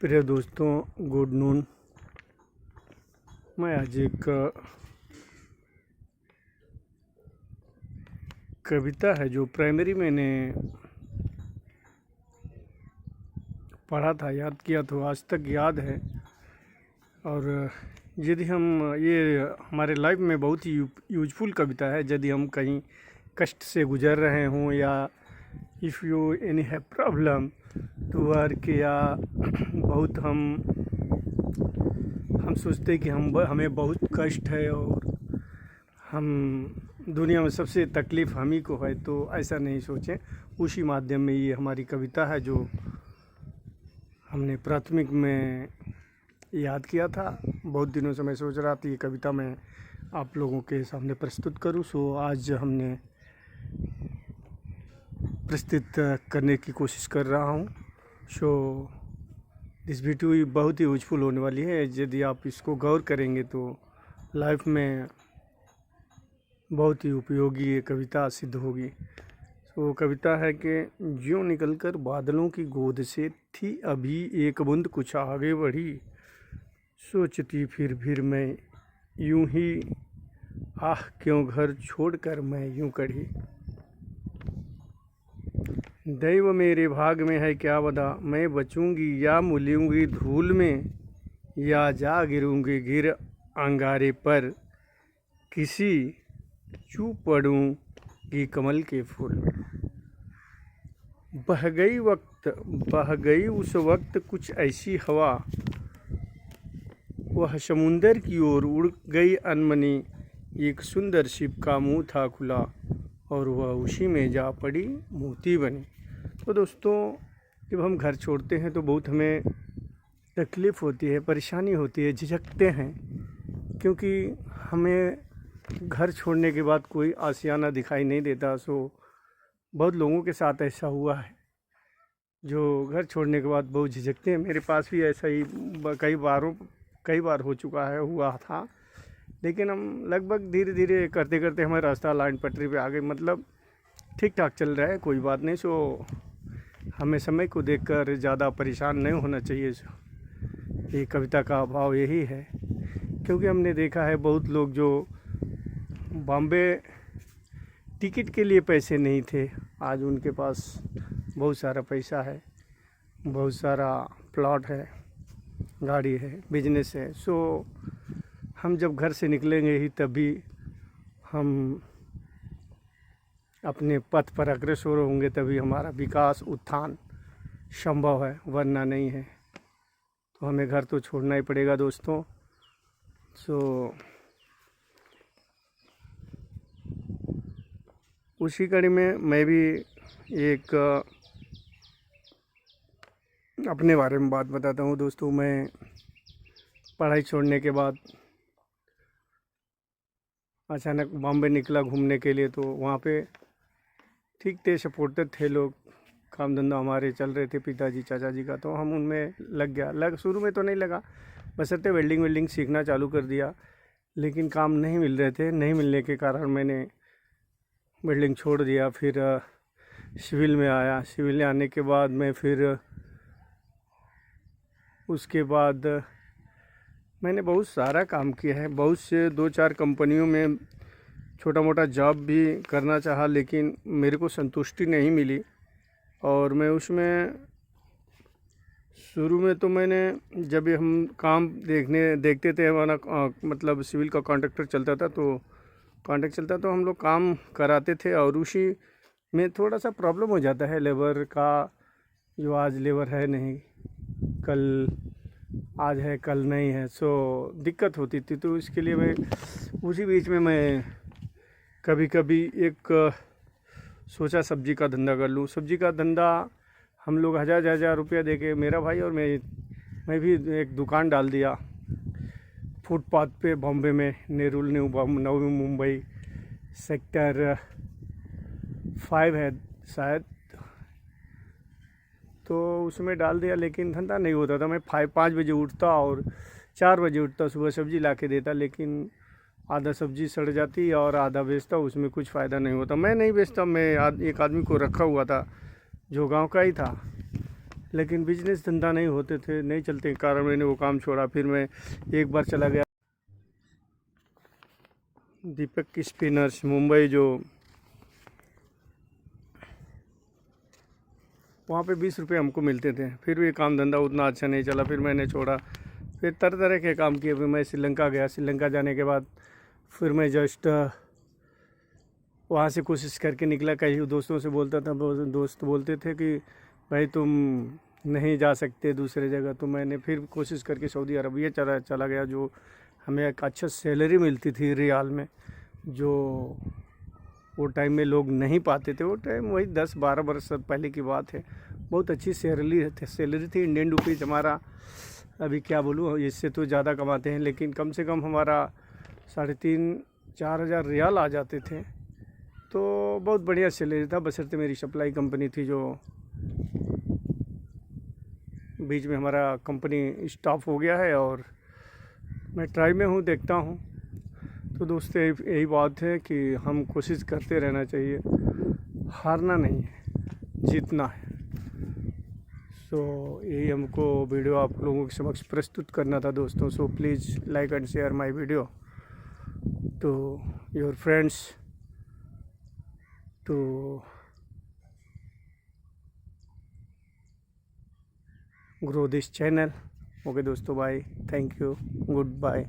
प्रिय दोस्तों, good noon. मैं आज एक कविता है जो प्राइमरी मैंने पढ़ा था, याद किया तो आज तक याद है। और यदि हम ये हमारे लाइफ में बहुत ही यूजफुल कविता है। यदि हम कहीं कष्ट से गुजर रहे हों या if you any have problem to work, या बहुत हम सोचते कि हमें बहुत कष्ट है और हम दुनिया में सबसे तकलीफ़ हम ही को है, तो ऐसा नहीं सोचें। उसी माध्यम में ये हमारी कविता है जो हमने प्राथमिक में याद किया था। बहुत दिनों से मैं सोच रहा था ये कविता मैं आप लोगों के सामने प्रस्तुत करूं, सो आज हमने प्रस्तुत करने की कोशिश कर रहा हूं। सो दिस वीडियो बहुत ही यूजफुल होने वाली है। यदि आप इसको गौर करेंगे तो लाइफ में बहुत ही उपयोगी ये कविता सिद्ध होगी। तो कविता है कि ज्यों निकलकर बादलों की गोद से थी अभी एक बूंद कुछ आगे बढ़ी, सोचती फिर मैं यूं ही, आह क्यों घर छोड़कर मैं यूं कढ़ी। दैव मेरे भाग में है क्या बता, मैं बचूंगी या मुलूंगी धूल में, या जा गिरूंगी गिर अंगारे पर, किसी चू पड़ूंगी कमल के फूल में। बह गई उस वक्त कुछ ऐसी हवा, वह समुंदर की ओर उड़ गई अनमनी, एक सुंदर शिप का मुंह था खुला और वह उसी में जा पड़ी मोती बनी। तो दोस्तों, जब हम घर छोड़ते हैं तो बहुत हमें तकलीफ़ होती है, परेशानी होती है, झिझकते हैं, क्योंकि हमें घर छोड़ने के बाद कोई आशियाना दिखाई नहीं देता। सो बहुत लोगों के साथ ऐसा हुआ है जो घर छोड़ने के बाद बहुत झिझकते हैं। मेरे पास भी ऐसा ही कई बार हो चुका है, हुआ था। लेकिन हम लगभग धीरे धीरे करते करते हमारा रास्ता लाइन पटरी पे आ गए, मतलब ठीक ठाक चल रहा है, कोई बात नहीं। सो हमें समय को देखकर ज़्यादा परेशान नहीं होना चाहिए। ये कविता का भाव यही है, क्योंकि हमने देखा है बहुत लोग जो बॉम्बे टिकट के लिए पैसे नहीं थे, आज उनके पास बहुत सारा पैसा है, बहुत सारा प्लॉट है, गाड़ी है, बिजनेस है। सो हम जब घर से निकलेंगे ही तभी हम अपने पथ पर अग्रसर होंगे, तभी हमारा विकास उत्थान संभव है, वरना नहीं है। तो हमें घर तो छोड़ना ही पड़ेगा दोस्तों। सो उसी कड़ी में मैं भी एक अपने बारे में बात बताता हूँ दोस्तों। मैं पढ़ाई छोड़ने के बाद अचानक बॉम्बे निकला घूमने के लिए, तो वहाँ पे ठीक थे, सपोर्टेड थे लोग, काम धंधा हमारे चल रहे थे पिताजी चाचा जी का, तो हम उनमें लग गया। शुरू में तो नहीं लगा, बशर्ते वेल्डिंग सीखना चालू कर दिया, लेकिन काम नहीं मिल रहे थे। नहीं मिलने के कारण मैंने वेल्डिंग छोड़ दिया। फिर सिविल में आया। सिविल में आने के बाद मैं फिर उसके बाद मैंने बहुत सारा काम किया है, बहुत से 2-4 कंपनियों में छोटा मोटा जॉब भी करना चाहा, लेकिन मेरे को संतुष्टि नहीं मिली। और मैं उसमें शुरू में तो मैंने जब हम काम देखते थे, हमारा मतलब सिविल का कॉन्ट्रैक्टर चलता था, तो कॉन्ट्रैक्ट चलता तो हम लोग काम कराते थे। और उसी में थोड़ा सा प्रॉब्लम हो जाता है लेबर का, जो आज लेबर है नहीं, कल आज है कल नहीं है, सो दिक्कत होती थी। तो इसके लिए मैं उसी बीच में मैं कभी कभी एक सोचा सब्जी का धंधा कर लूँ। सब्जी का धंधा हम लोग हज़ार रुपया दे के, मेरा भाई और मैं भी एक दुकान डाल दिया फुटपाथ पे, बॉम्बे में, नेरुल नवी मुंबई सेक्टर 5 है शायद, तो उसमें डाल दिया। लेकिन धंधा नहीं होता था। मैं 5 बजे उठता और 4 बजे उठता, सुबह सब्ज़ी ला के देता, लेकिन आधा सब्ज़ी सड़ जाती और आधा बेचता, उसमें कुछ फ़ायदा नहीं होता। मैं नहीं बेचता, मैं एक आदमी को रखा हुआ था जो गांव का ही था, लेकिन बिजनेस धंधा नहीं होते थे, नहीं चलते के कारण मैंने वो काम छोड़ा। फिर मैं एक बार चला गया दीपक की स्पिनर्स मुंबई, जो वहाँ पे 20 रुपये हमको मिलते थे। फिर भी काम धंधा उतना अच्छा नहीं चला, फिर मैंने छोड़ा। फिर तरह तरह के काम किए। फिर मैं श्रीलंका गया। श्रीलंका जाने के बाद फिर मैं जस्ट वहाँ से कोशिश करके निकला। कई दोस्तों से बोलता था, दोस्त बोलते थे कि भाई तुम नहीं जा सकते दूसरे जगह। तो मैंने फिर कोशिश करके सऊदी अरबिया चला गया, जो हमें एक अच्छा सैलरी मिलती थी रियाल में, जो वो टाइम में लोग नहीं पाते थे। वो टाइम वही 10-12 बरस पहले की बात है। बहुत अच्छी सैलरी थी। इंडियन रुपीज़ हमारा, अभी क्या बोलूँ, इससे तो ज़्यादा कमाते हैं, लेकिन कम से कम हमारा 3,500-4 हज़ार रियाल आ जाते थे। तो बहुत बढ़िया सैलरी था। बशर्ते मेरी सप्लाई कंपनी थी, जो बीच में हमारा कंपनी स्टॉप हो गया है, और मैं ट्राई में हूँ, देखता हूँ। तो दोस्तों यही बात है कि हम कोशिश करते रहना चाहिए, हारना नहीं है, जीतना है। सो यही हमको वीडियो आप लोगों के समक्ष प्रस्तुत करना था दोस्तों। So please like and share my video to your friends, to grow this channel. Okay दोस्तों, bye, thank you, good bye.